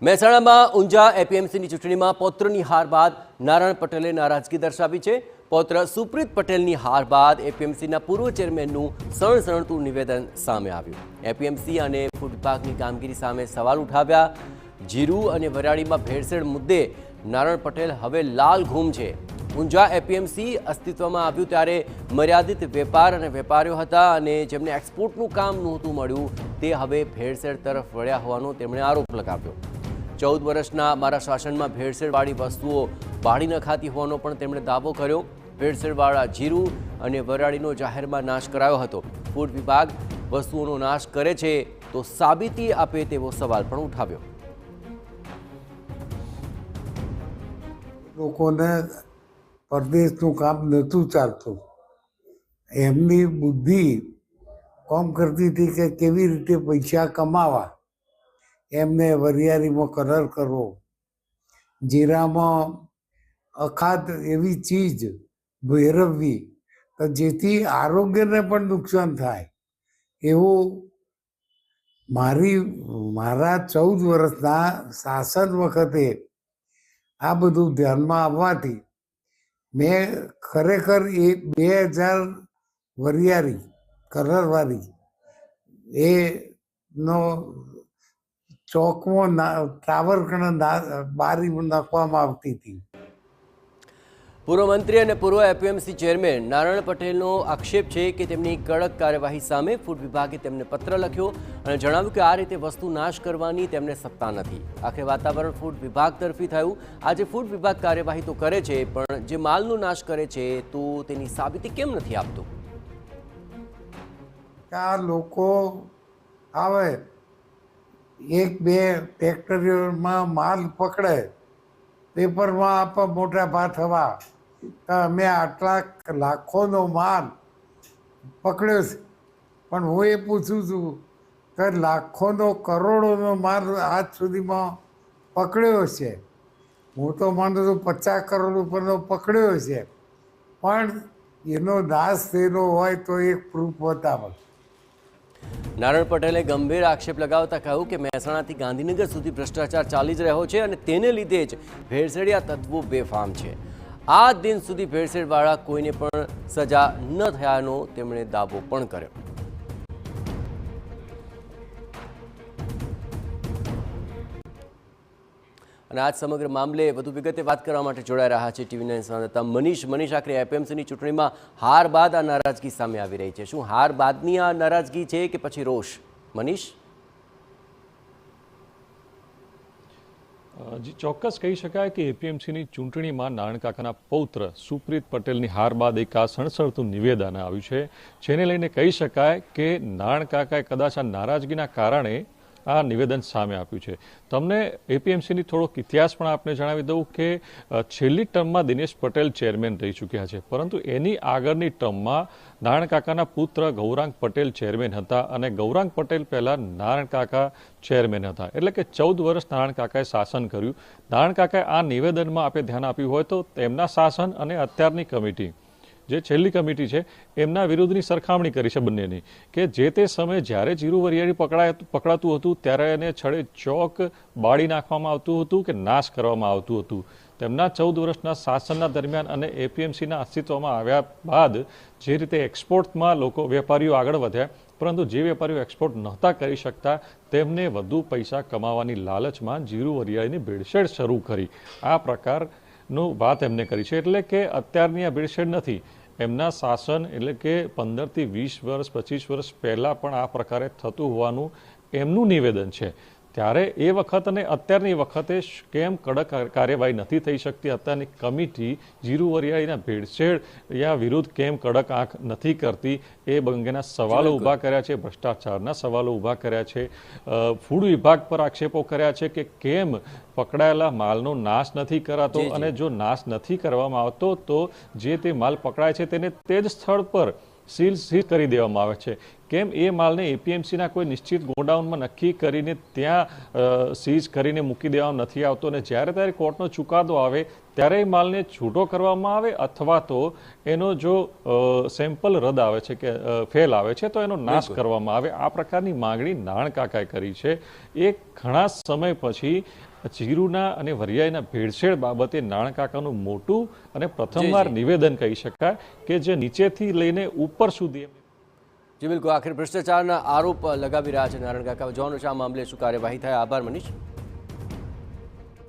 મહેસાણામાં ઊંઝા એપીએમસીની ચૂંટણીમાં પૌત્રની હાર બાદ નારાયણ પટેલે નારાજગી દર્શાવી છે। પૌત્ર સુપ્રીત પટેલની હાર બાદ એપીએમસીના પૂર્વ ચેરમેનનું સણસણતું નિવેદન સામે આવ્યું। એપીએમસી અને ફૂડ વિભાગની કામગીરી સામે સવાલ ઉઠાવ્યા। જીરું અને વરાળીમાં ભેળસેળ મુદ્દે નારાયણ પટેલ હવે લાલ ઘૂમ છે। ઊંઝા એપીએમસી અસ્તિત્વમાં આવ્યું ત્યારે મર્યાદિત વેપાર અને વેપારીઓ હતા અને જેમને એક્સપોર્ટનું કામ નહોતું મળ્યું તે હવે ભેળસેળ તરફ વળ્યા હોવાનો તેમણે આરોપ લગાવ્યો। 14 વર્ષના મારા શાસનમાં ભેળસેળવાળી વસ્તુઓ વાળી ન ખાતી હોવાનો પણ તેમણે દાવો કર્યો। ભેળસેળવાળા જીરું અને વરાળીનો જાહેરમાં નાશ કરાયો હતો। ફૂડ વિભાગ વસ્તુઓનો નાશ કરે છે તો સાબિતી આપે તેવો સવાલ પણ ઉઠાવ્યો। લોકોને પરદેશનું કામ નહોતું ચાલતું, એમની બુદ્ધિ કામ કરતી હતી કે કેવી રીતે પૈસા કમાવા। એમને વરિયાળીમાં કલર કરવો, જીરામાં અખાત એવી ચીજ ભેરવવી તો જેથી આરોગ્યને પણ નુકસાન થાય એવું મારા 14 વર્ષના શાસન વખતે આ બધું ધ્યાનમાં આવવાથી મેં ખરેખર એ 2000 વરિયાળી કલરવાળી એનો ચોકમાં ટાવર બારી નાખવામાં આવતી હતી। પૂર્વ મંત્રી અને પૂર્વ એપીએમસી ચેરમેન નારાયણ પટેલનો આક્ષેપ છે કે તેમની કડક કાર્યવાહી સામે ફૂડ વિભાગે તેમને પત્ર લખ્યો અને જણાવ્યું કે આ રીતે વસ્તુ નાશ કરવાની તેમને સત્તા નથી। આખરે વાતાવરણ ફૂડ વિભાગ તરફી થયું। આજે ફૂડ વિભાગ કાર્યવાહી તો કરે છે પણ જે માલનો નાશ કરે છે તો તેની સાબિતી કેમ નથી આપતું? આ લોકો આવે 1-2 ફેક્ટરીઓમાં માલ પકડે, પેપરમાં આપે મોટા ભાથવા કે અમે આટલા લાખોનો માલ પકડ્યો છે, પણ હું એ પૂછું છું કે લાખોનો કરોડોનો માલ આજ સુધીમાં પકડ્યો છે। હું તો માનું છું 50 કરોડ ઉપરનો પકડ્યો છે, પણ એનો નાશ થયેલો હોય તો એક પ્રૂફ બતાવો। નારાયણ પટેલે ગંભીર આક્ષેપ લગાવતા કહ્યું કે મહેસાણાથી ગાંધીનગર સુધી ભ્રષ્ટાચાર ચાલી જ રહ્યો છે અને તેને લીધે જ ભેળસેળિયા તત્વો બેફામ છે। આ દિન સુધી ભેળસેળવાળા કોઈને પણ સજા ન થયાનો તેમણે દાવો પણ કર્યો। અને આજ સમગ્ર મામલે વધુ વિગતે વાત કરવા માટે જોડાઈ રહ્યા છે ટીવી9 સંવાદદાતા મનીષ। આખરે એપીએમસીની ચૂંટણીમાં હાર બાદ આ નારાજગી સામે આવી રહી છે। શું હાર બાદની આ નારાજગી છે કે પછી રોષ? મનીષ, જી ચોક્કસ કહી શકાય કે એપીએમસીની ચૂંટણીમાં નારાયણ કાકાના પૌત્ર સુપ્રીત પટેલની હાર બાદ એક આ સણસણતું નિવેદન આવ્યું છે, જેને લઈને કહી શકાય કે નારાયણ કાકાએ કદાચ આ નારાજગીના કારણે આ નિવેદન સામે આપ્યું છે। તમને એપીએમસીની થોડોક ઇતિહાસ પણ આપને જણાવી દઉં કે છેલ્લી ટર્મમાં દિનેશ પટેલ ચેરમેન રહી ચૂક્યા છે, પરંતુ એની આગળની ટર્મમાં નારાયણ કાકાના પુત્ર ગૌરાંગ પટેલ ચેરમેન હતા અને ગૌરાંગ પટેલ પહેલાં નારાયણ કાકા ચેરમેન હતા। એટલે કે 14 વર્ષ નારાયણ કાકાએ શાસન કર્યું। નારાયણ કાકાએ આ નિવેદનમાં આપણે ધ્યાન આપ્યું હોય તો તેમના શાસન અને અત્યારની કમિટી જે છેલ્લી કમિટી છે એમના વિરુદ્ધની સરખામણી કરી છે બંનેની, કે જે તે સમયે જ્યારે જીરું વરિયાળી પકડાતું હતું ત્યારે એને છડે ચોક બાળી નાખવામાં આવતું હતું કે નાશ કરવામાં આવતું હતું। તેમના 14 વર્ષના શાસનના દરમિયાન અને એપીએમસીના અસ્તિત્વમાં આવ્યા બાદ જે રીતે એક્સપોર્ટમાં વેપારીઓ આગળ વધ્યા, પરંતુ જે વેપારીઓ એક્સપોર્ટ નહોતા કરી શકતા તેમને વધુ પૈસા કમાવાની લાલચમાં જીરું વરિયાળીની ભેળસેળ શરૂ કરી। આ પ્રકારનું વાત એમને કરી છે। એટલે કે અત્યારની આ ભેળસેળ નથી, એમના શાસન એટલે કે 15 થી 20 વર્ષ 25 વર્ષ પહેલાં પણ આ પ્રકારે થતું હોવાનું એમનું નિવેદન છે। ત્યારે એ વખત અને અત્યારની વખતે કેમ કડક કાર્યવાહી નથી થઈ શકતી? અત્યારની કમિટી જીરું વરિયાળીના ભેળસેળ વિરુદ્ધ કેમ કડક આંખ નથી કરતી? એ અંગેના સવાલો ઊભા કર્યા છે, ભ્રષ્ટાચારના સવાલો ઊભા કર્યા છે, ફૂડ વિભાગ પર આક્ષેપો કર્યા છે કે કેમ પકડાયેલા માલનો નાશ નથી કરાતો, અને જો નાશ નથી કરવામાં આવતો તો જે તે માલ પકડાય છે તેને તે જ સ્થળ પર સીલ કરી દેવામાં આવે છે। કેમ એ માલને એપીએમસીના કોઈ નિશ્ચિત ગોડાઉનમાં નક્કી કરીને ત્યાં સીઝ કરીને મૂકી દેવામાં નથી આવતો, અને જ્યારે ત્યારે કોર્ટનો ચુકાદો આવે ત્યારે એ માલને છૂટો કરવામાં આવે અથવા તો એનો જો સેમ્પલ રદ આવે છે કે ફેલ આવે છે તો એનો નાશ કરવામાં આવે। આ પ્રકારની માંગણી નારાયણ કાકાએ કરી છે। એ ઘણા સમય પછી જીરુના અને વરિયાળીના ભેળસેળ બાબતે નાણકાકાનું મોટું અને પ્રથમવાર જી. નિવેદન કહી શકાય કે જે નીચેથી લઈને ઉપર સુધી જી બિલકુલ, આખરે ભ્રષ્ટાચારના આરોપ લગાવી રહ્યા છે નારાયણ કાકા. જોવાનું છે આ મામલે શું કાર્યવાહી થાય. આભાર મનીષ.